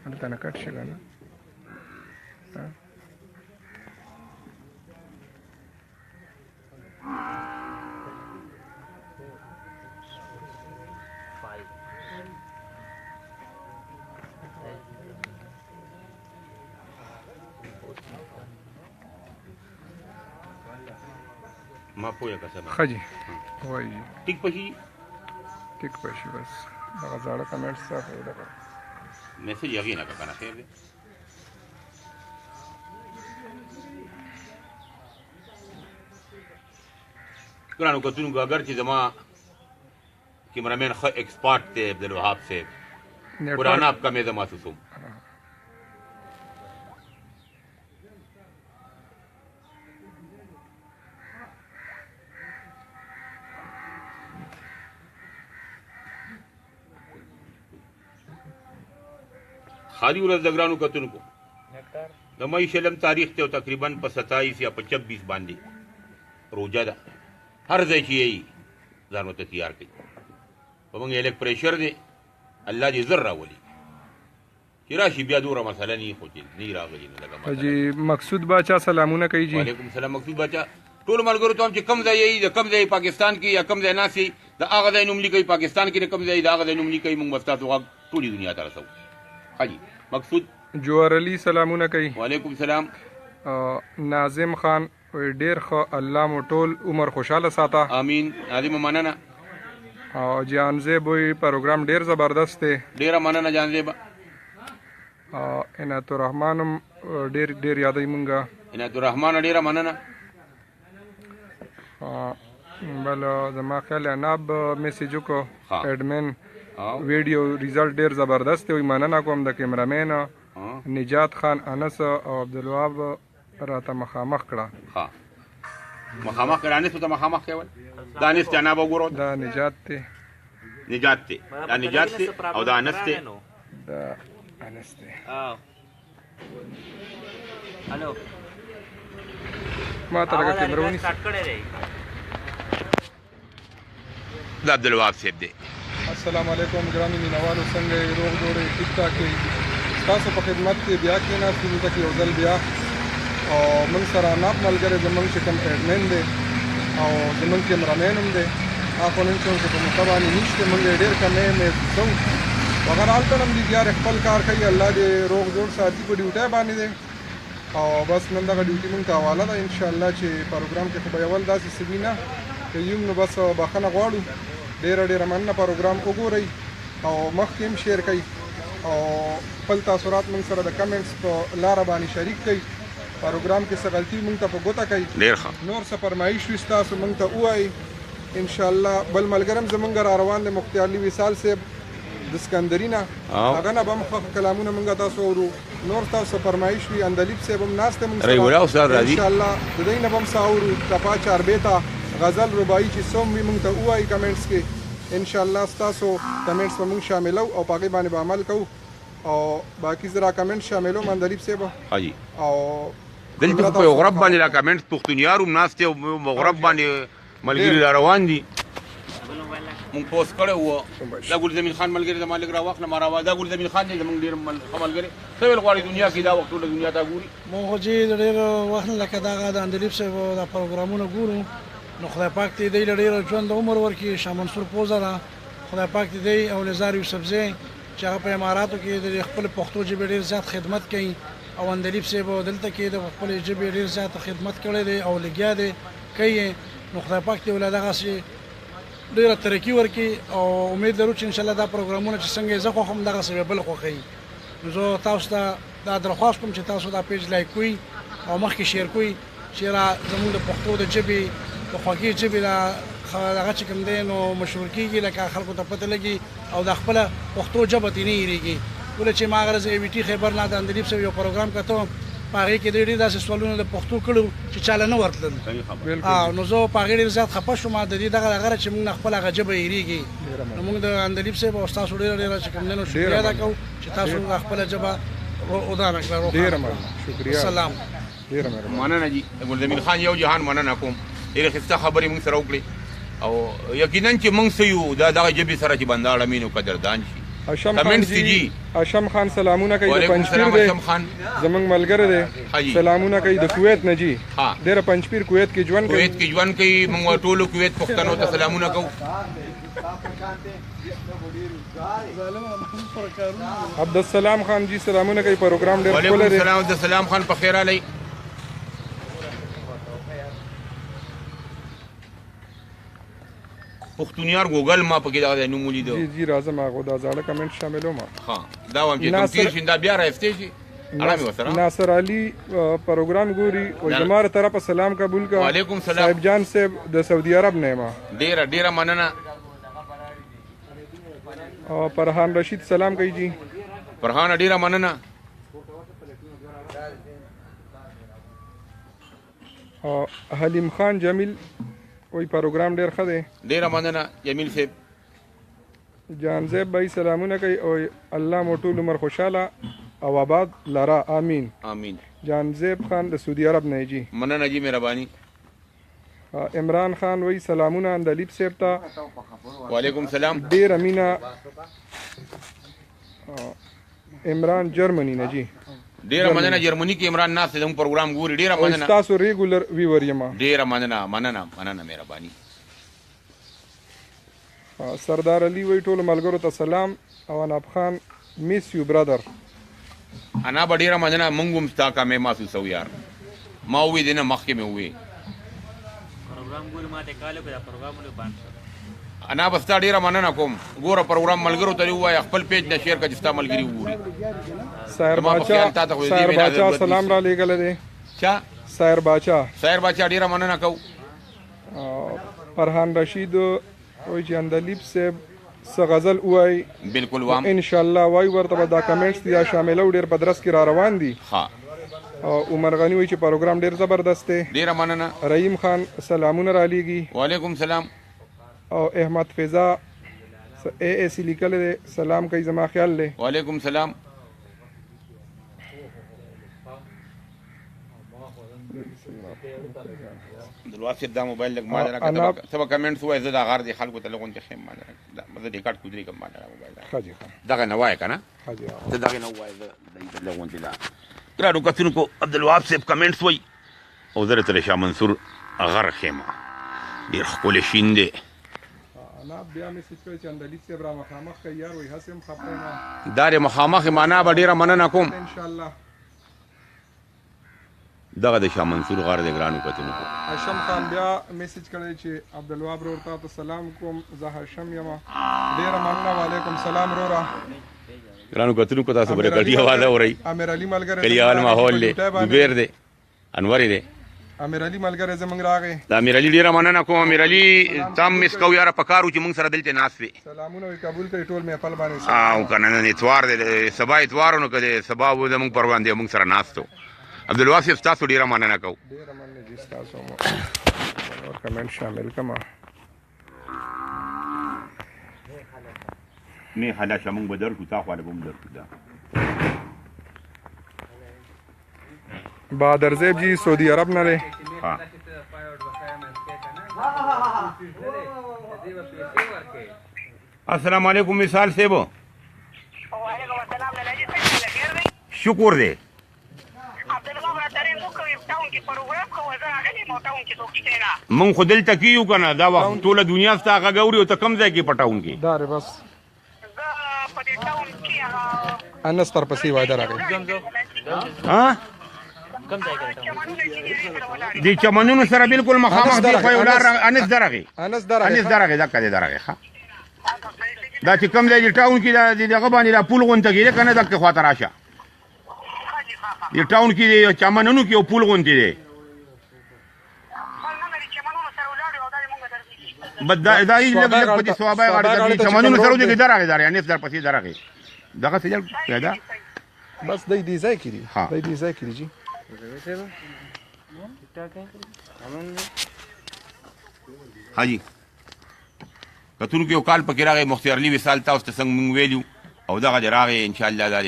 هلته نه کټ شي که نه ما پوهه که څه ښه جي وایي جي ټیک پشي ټیک به شي بس دغه زاړه کمنټس صافه یې دغه میسج هغې نه که که نه خیر دی ګرانو کتونکو اگر چې زما کیمرامین ښه ایکسپارټ دی عبدالوهاب صاحب قرآن آپ کا میں زما سسوم خالی ورځ د ګرانو کتونکو د مئی شلم تاریخ ته تقریبا په 27 یا په 26 باندې روجه ده هر ځای چې یې ځان ورته تیار کړي په موږ یې لږ پریشر دی الله دې زر راولي چې راشي بیا دومره مسله نه خو چې نه راغلي نه لږه حاجي مقصود باچا سلامونه کوي جي وعلیکم السلام مقصود باچا ټول ملګرو ته هم چې کم ځای یې د کم ځای پاکستان کې یا کم ځای ناست یې د هغه ځای نوم لیکئ پاکستان کې د کم ځای د هغه ځای نوم لیکئ موږ به ستاسو غږ ټولې دنیا ته رسوو حاجي مقصود جوهر علي سلامونه کوي وعلیکم السلام ناظم خان ډیر ښه الله مو ټول عمر خوشحاله ساته امین ناظم مننه او جانزیب وایي پروګرام ډیر زبردست دی ډیره مننه جانزیب عنایت الرحمن هم ډیر یادوي مونږه عنایت الرحمن ډیره مننه بل زما خیال عناب میسیج وکړو ها. ایډمن ویډیو ریزلټ ډیر زبردست دی مننه کوم د کیمرامین نجات خان انس او عبدالوهاب راته مخامخ کړه ها مخامخ کړه انس ته مخامخ کول دا انس جناب وګورو دا نجات دی نجات دی دا نجات دی او دا انس دی دا انس دی هلو ما ته لږه کیمره ونیسه سټارټ کړی دی دا عبدالوهاب صاحب دی السلام علیکم ګرانو مینوالو څنګه یې روغ جوړې ټیک ټاک یې ستاسو په خدمت کې بیا کېناستو دلته کې یو ځل بیا او موږ سره ناپ ملګری زموږ چې کوم ایډمن دی او زموږ کیمرامین هم دی هغه نن چې په موقع باندې نشته موږ یې ډېر کمې څو مګر هلته هم دي بیا خپل کار کوي الله دې روغ جوړ ساتي په ډیوټۍ باندې دی او بس نن دغه ډیوټي موږ ته حواله ده انشاءالله چې پروګرام کې خو به یول داسې څه وي نه که یو نو بس بخښنه غواړو ډیره مننه پروګرام وګورئ او مخکې هم شیر کوئ او خپل تاثرات موږ سره د کمنټس په لاره باندې شریک کوئ پروګرام کې څه غلطي موږ ته په ګوته کوي ډېر ښه نور څه فرمایش وي ستاسو موږ ته ووایئ انشاءالله بل ملګری هم زموږ را روان دی مختار علي وصال صاحب د سکندري نه هغه نه به هم ښه کلامونه موږ تاسو اورو نور تاسو فرمایش وي اندلیب صاحب هم ناست دی موږ سره انشاءالله د دوی نه به هم څه اورو ټپا چاربیته غزل رباعي چې څوم وي موږ ته ووایي کمنټس کې انشاءالله ستاسو کمنټس به موږ شاملو او په هغې باندې به عمل کوو او باقي زه را کمنټ شاملوم اندلیب صاحب حاجي او دلته په یو غرب باندې دا کمنټس پښتونیار هم ناست دی او غرب باندې ملګري را روان دي مونږ پوسټ کړی وو دا ګل زمین خان ملګري زما لږ راواخله ما راوا دا ګل زمین خان دی زموږ ډېر ښه ملګري څه ویل غواړي دنیا کې دا وخت ټوله دنیا ته ګوري مونږ خو چې د ډېر وخت نه لکه دغه د اندلیب صاحب دا پروګرامونه ګورو نو خدای پاک دې دی له ډېر ژوند د عمر ورکړي شاه منصور پوزه ده خدای پاک دې دی او نزار یوسفزی چې هغه په اماراتو کې د خپل پښتو ژبې ډېر زیات خدمت کوي او اندلیب صاحب دلته کې د خپل ژبې ډېر زیات خدمت کړی دی او لګیا دی کوي نو خدای پاک دې ولې دغسې ډېره ترقي ورکړي او امید لرو چې انشاءالله دا پروګرامونه چې څنګه یې زه خوښوم دغسې به بل خوښوي نو زه تاسو ته دا درخواست کوم چې تاسو دا پیج لایک کوئ او مخکې شیر کوئ چې زموږ د پښتو د ژبې د خوږې ژبې هغه چې کوم دی نو مشهور کېږي لکه خلکو ته پته لګي او د خپله پښتو ژبه ترې نه هېرېږي ولې چې ما هغه ورځ ای وي ټي خیبر نه د اندلیب صاحب یو پروګرام کته په هغې کې ډېر داسې سوالونه د پښتو کړو چې چاله نه ورتلل نو زه په هغې ډېر زیات خفه شوم د دې دغه هغه چې موږ نه خپله هغه ژبه هېرېږي نو موږ د اندلیب صاحب او ستاسو ډېره چې کوم دی نو شکریه ادا کوو چې تاسو خپله ژبه ودانه کړه ډېره مننه شکریه سلام ډېره مننه جي ګل زمین خان یو جهان مننه کوم ډېرې ښایسته خبرې موږ سره وکړې او یقینا چې موږ څه یو دا دغه ژبې سره چې بنده اړمین او قدردان شي هشم خان کمنټس جی جی هشم خان سلامونه کوي د وعلیکم پنځپیر السلام دی هشم خان زمونږ ملګری دی حاجی سلامونه کوي د کویت نه جی ها ډېره پنځپیر کویت کې ژوند کوي کویت کې ژوند کوي موږ ټولو کویت پښتنو ته سلامونه کوو عبدالسلام خان جی سلامونه کوي پروګرام ډېر وعلیکم ښکلی دی السلام عبدالسلام خان په خیر علی پښتونیار ګوګل ما پکې دا نوم ولیدو جی جی راځم هغه دا زاړه کمنټ شاملوم ها دا وایم چې کوم ناصر- تیر شیندا بیا راځي شي آرام وسره ناصر علي پروګرام ګوري او زماره طرفه سلام قبول کا وعلیکم سلام. صاحب جان صاحب د سعودي عرب نه ما ډیره مننه او فرحان رشید سلام کوي جی فرحان ډیره مننه او حلیم خان جمیل وی پروګرام ډیر ښه دی ډیره مننه جمیل صاحب جانزیب بھائی سلامونه کوي او الله مو ټول عمر خوشاله او آباد لرا امین امين جانزیب خان د سعودي عرب نه جی مننه جی مهرباني عمران خان وی سلامونه اندلیب صاحب ته وعلیکم السلام ډیر امینا عمران جرمنی نه جی ډیره مننه جرمنی کې عمران ناس زموږ پروګرام ګوري ډیره او مننه تاسو ریګولر ویور یم ډیره مننه مهرباني سردار علي وی ټول ملګرو ته سلام او اناب خان میس یو برادر انا به ډیره مننه مونږ هم ستا کامې محسوسو یار ما وې دینه مخکې مې وې پروګرام ګوري ماته کاله په پروګرامونو باندې انا به ستا ډیره مننه کوم ګوره پروګرام ملګرو ته ووایه خپل پیج نه شیر کړه چې ستا ملګري وګوري سایر زما په خیال تا ته خو دې باچا وینا ضرورت سلام نشته. را لېږلی دی چا سایر باچا سایر بچا ډیره مننه کو فرحان رشید وی چې اندلیب صاحب څه غزل ووایي بالکل وام ان شاء الله وای ورته به دا کمنټس دي یا شاملو ډیر په درس کې را روان دي ها او عمر غنی وی چې پروګرام ډیر زبردست دی ډیره مننه رحیم خان سلامونه را لیږي وعلیکم السلام او احمد فضا اے اے سی لیکل دی سلام کوي زما خیال دی وعلیکم السلام دلوقتي دا موبایل لګ ما انا- درکته سبا کمنټس وای زه دا غار دي خلکو ته لګون چې خیم ما دا مزه دې کټ کودري کوم ما دا موبایل خاجي خان دغه نوای کنه خاجي ته دغه نوای زه دې لګون چې دا ګرانو کتونکو عبدالوهاب صاحب کمنټس وای او زه تر شاه منصور غر خیمه ډیر خپل شین دی انا بیا میسج کوي چې اندلیب صاحب را مخامخ کوي یار وای هسم خپل دار مخامخ معنا به ډیره مننه کوم ان شاء الله دغه د شاه منصور غر دی ګرانو کتونکو هشم خان بیا میسج کړی چې عبدالوهاب ورته ته سلام کوم زه هشم یم ډیر مننه وعلیکم سلام رورا ګرانو کتونکو تاسو بل کړي حواله اوري امیر علي ملګری کلیوال ماحول دی زبیر دی انور دی امیر علي ملګری زمنګ راغی دا امیر علي ډیره مننه کوم امیر علي تام مس کو یاره پکارو چې موږ سره دلته ناس وي سلامونه وی قبول کړئ ټول مې خپل باندې او کنه نن اتوار دی سبا اتوارونو کده سبا و زموږ پروان دی موږ سره ناستو عبدالواسف تاسو ډیره مننه کو ډیر مننه جی تاسو مو اور کمنټ شامل کما نه حالا شمون بدر کو تا خو له بم در دا بہادر زیب جی سعودی عرب نه لري ها السلام علیکم مثال صاحب وعلیکم السلام نلاجی څنګه خیر دی شکر دی عبدالله را ترې مو کوي ټاون کې پروګرام کوو زه راغلی مو ټاون کې څوک شته نه مونږ خو دلته کیو کنه دا وخت ټوله دنیا ستا غوړي او ته کم ځای کې پټاون کې دار بس زه په دې ټاون کې انس تر پسې وای درغه ها کم ځای کې دي چمنونو سره بالکل مخامخ دی خو یو لار انس درغه انس درغه انس درغه دا کده درغه ها دا چې کم ځای دی ټاون کې دا دغه باندې لا پول غونته کې کنه دغه خواته راشه دی ټاون کې دی چمنونو کې یو پول غونته دی بد دا یې لګ په دې ثوابه غاړه کې چمنونو سره دغه درغه دار انس در پسې درغه دغه سجل پیدا بس دای دی ځای کړي ها. دای دی ځای کړي جی حاجی کتون کې یو کال پکې راغی مختار علي وصال تاسو ته څنګه مونږ ویلو او دغه راغی ان شاء الله دا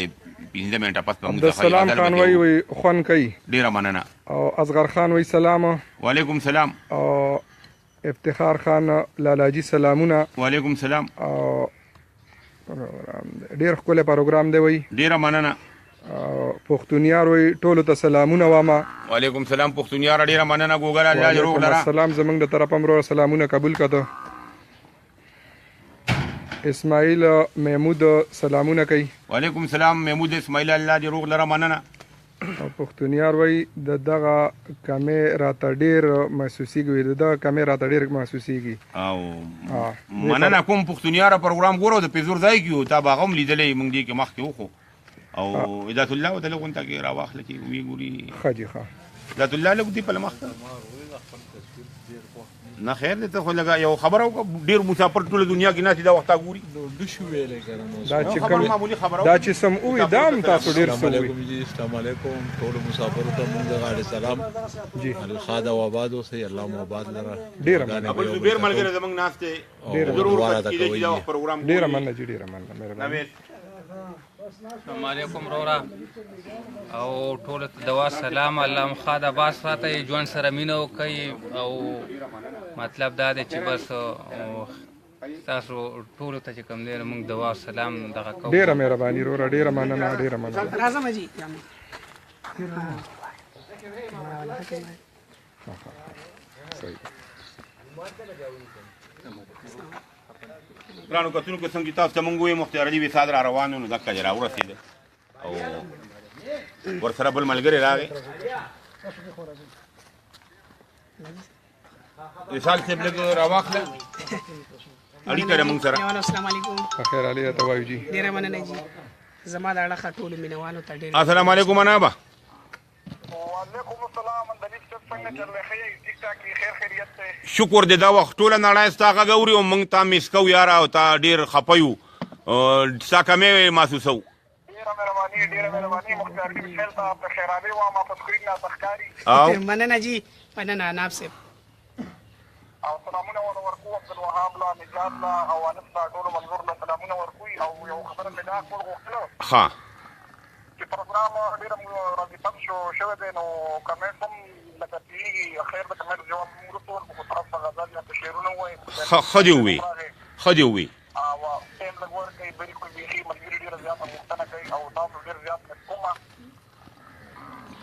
15 منټه پس په موږ عبدالسلام خان وی خوان کوي ډیره مننه او اصغر خان وی سلام وعلیکم السلام او افتخار خان لالاجی سلامونه وعلیکم السلام او ډېر ښکلی پروګرام دی وایي ډیره مننه پښتونیار وایي ټولو ته سلامونه وامه وعلیکم سلام پښتونیاره ډیره مننه ګوګل الله دې روغ وعلیکم لره السلام زمونږ د طرفه هم وروره سلامونه قبول کړه اسماعیل محمود سلامونه کوي وعلیکم سلام محمود اسماعیل الله دې روغ لره مننه او پښتونیار وایي د دغه کمې راته ډېر محسوسېږي د دغه کمې راته ډېر محسوسېږي او مننه کوم پښتونیاره پروګرام ګورو د پیزور ځای کې و تا به هغه هم لیدلی موږ دې کې مخکې وخو او هدایت الله ورته لږ غونته کې راواخله چې ویې ګوري ښه جي ښه هدایت الله لږ دې په له مخته نه خیر دی ته خو لږه یو خبره وکړه ډېر مسافر ټوله دنیا کې ناستي دا وخته ګوري دا چې سم ووي دا هم تاسو ډېر څه ووي السلام علیکم ټولو مسافرو ته مونږ غاړې سلام جی الخاد او آباد اوسئ الله مو آباد لره ډېره مننه ابل زبیر ملګری زموږ ناست دی ضرور کېدای شي دا پروګرام ډېره مننه جي ډېره مننه مهرباني السلام علیکم رورا او ټول ته دوا سلام الله مخاده باس راته ژوند سره مینه وکړي او مطلب دا دی چې بس تاسو ټول ته چې کوم دی موږ دوا سلام دغه کوو ډېره مهرباني وروره ډېره مننه ډېره مننه راځم جی ګرانو کتونکو څنګه چې تاسو ته مونږ ووایو مختار علي وصال را روان و نو دقه چې راورسېده او ورسره بل ملګری راغی وصال صاحب لږ راواخله اړیکه یې مونږ سره السلام علیکم خیر علي ته وایو جي ډېره مننه جی زما د اړخه ټولو مینوالو ته ډېر السلام علیکم انابه وعلیکم السلام اندلیب صاحب څنګه چلې ښه یې ټیک ټاک یې خیر خیریت دی شکر دې دا وخت ټوله نړۍ ستا غږ اوري او موږ تا میس کوو یاره او تا ډېر خفه یو ستا کمې محسوسوو ډېره مهرباني مختار علي وصال ته په خیرابې واما په سکرین راته ښکاري او مننه جی مننه اناب صاحب او سلامونه ورکو عبدالوهاب لا نجات لا او انس لا ټولو ملګرو له سلامونه ورکوي او یو خبره مې دا کول غوښتله ښه چې پروګرام ډېر راځي شو شوی دی نو کمنټ هم لکه تېرېږي خیر د کمنټ جواب هم وروسته ورکړو خو طرف ته غزل یا که شعرونه ووایي ښه دې ووي ښه دې ووي او ټایم لږ ورکوي بلکل بیخي ملګري ډېره زیاته غوښتنه کوي او تاسو ډېر زیات مس کومه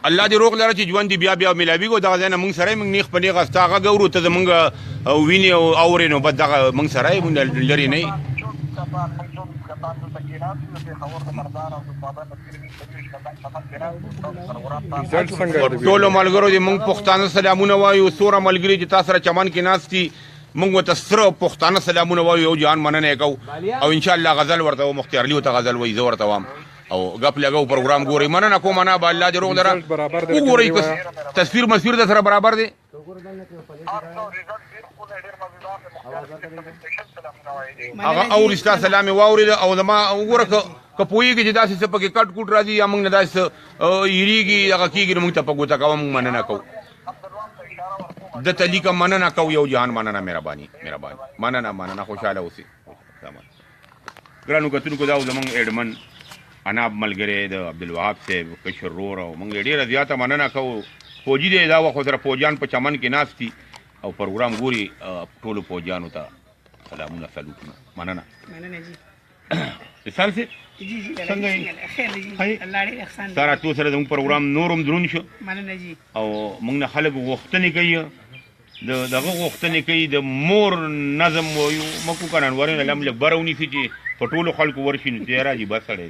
الله دې روغ لره چې ژوند دې بیا بیا ملاویږو دغه ځای نه موږ سره یې موږ نیغ په نیغه ستا غږ اورو ته زموږ وینې او اورې نو بس دغه موږ سره یې موږ لرې نه یې ټولو ملګرو دې موږ پښتانه سلامونه وایو څومره ملګري چې تا سره چمن کې ناست دي موږ ورته سره پښتانه سلامونه وایو یو جهان مننه یې کوو او انشاءالله غزل ورته و مختار علي ورته غزل وایي زه ورته وایم او غپ لګو پروګرام ګوري مننه کوم انا به الله دې روغ لره وګورئ تصویر مسویر د سره برابر دی هغه اوري ستا سلام یې واورېده او زما وګوره که پوهېږي چې داسې څه پکې کټ کوټ راځي یا موږ نه داسې څه هېرېږي هغه کېږي نو موږ ته په ګوته کوه موږ مننه کوو دته لیکه مننه کوو یو جهان مننه مهرباني مننه خوشحاله اوسئ ګرانو کتونکو دا زموږ ایډمن اناب ملګری د عبدالوهاب صاحب کشر رور او موږ ډېره زیاته مننه کوو فوجي دی دا وخت سره فوجیان په چمن کې ناست دي او پروګرام ګوري ټولو فوجیانو ته سلامونه سلوټونه مننه جی وصال صاحب څنګه یې ستا راتلو سره زموږ پروګرام نور هم دروند شو مننه جی او موږ نه خلک غوښتنې کوي دغه غوښتنې کوي د مور نظم وایو مکو که ننورې نه لم لږ بره ونیسي چې په ټولو خلکو ورشي نو دی راځي بس سړی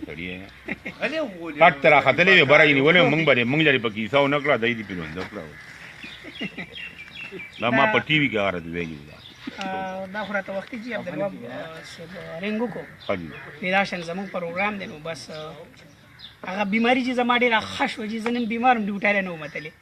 کټ ته راختلی وې بره یې نیولې موږ به موږ لرې په کیسه ونه کړه دی دې پې لونده کړه دا ما په ټي وي کې هغه ویلي دا خو راته وختي جي عبدالوهاب صاحب رنګ وکړو دا شان زموږ پروګرام دی نو بس هغه بیماري چې زما ډېره ښه شوه چې زه نن بیمار م ډیوټی نه وم وتلی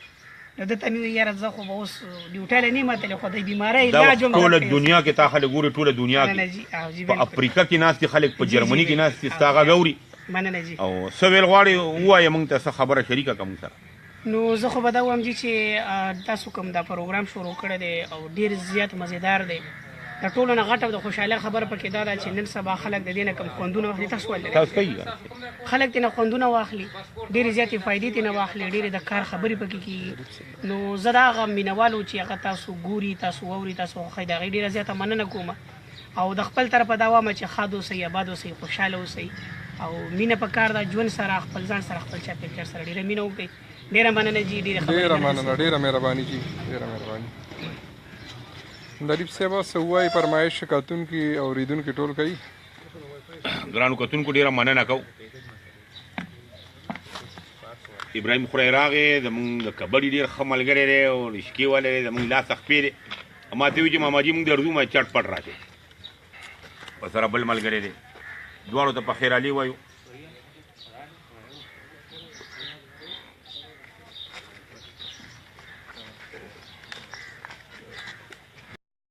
نو دته مې وویل یاره زه خو به اوس ډیوټی له نه یم وتلی خو د بیمارۍ علاج هم ټوله دنیا کې تا خلک ګوري ټوله دنیا کې په افریقا کې ناست دي خلک په جرمني کې ناست دي ستا غږ اوري مننه جي او څه ویل غواړې ووایه موږ ته څه خبره شریکه کړه موږ سره نو زه خو به دا وایم چې تاسو کوم دا پروګرام شروع کړی دی او ډېر زیات مزیدار دی د ټولو نه غټه د خوشحالۍ خبره پکې دا ده چې نن سبا خلک د دې نه کوم خوندونه واخلي تاسو ولرئ خلک ترې نه خوندونه واخلي ډېرې زیاتې فایدې ترې نه واخلي ډېرې د کار خبرې پکې کېږي نو زه د هغه مینهوالو چې هغه تاسو ګوري تاسو واوري تاسو خوښوئ د هغې ډېره زیاته مننه کوم او د خپل طرفه دا وایم چې ښاد اوسئ آباد اوسئ خوشحاله اوسئ او مینه پکار ده ژوند سره خپل ځان سره خپل چاپېریال سره ډېره مینه وکړئ ډېره مننه جي ډېرې ډېره مننه ډېره مهرباني جي ډېره مهرباني لطیف صاحب څه ووایي فرمایش کتونکي اورېدونکي ټول کوي ګرانو کتونکو ډېره مننه کوو ابراهیم خورۍ راغی زمونږ د کبډي ډېر ښه ملګری دی او رشکې والی دی زمونږ لاس خپې دی ما ته وي چې ماماجي مونږ درځو ما چټ پټ راشئ ورسره بل ملګری دی دواړو ته په خیر علي وایو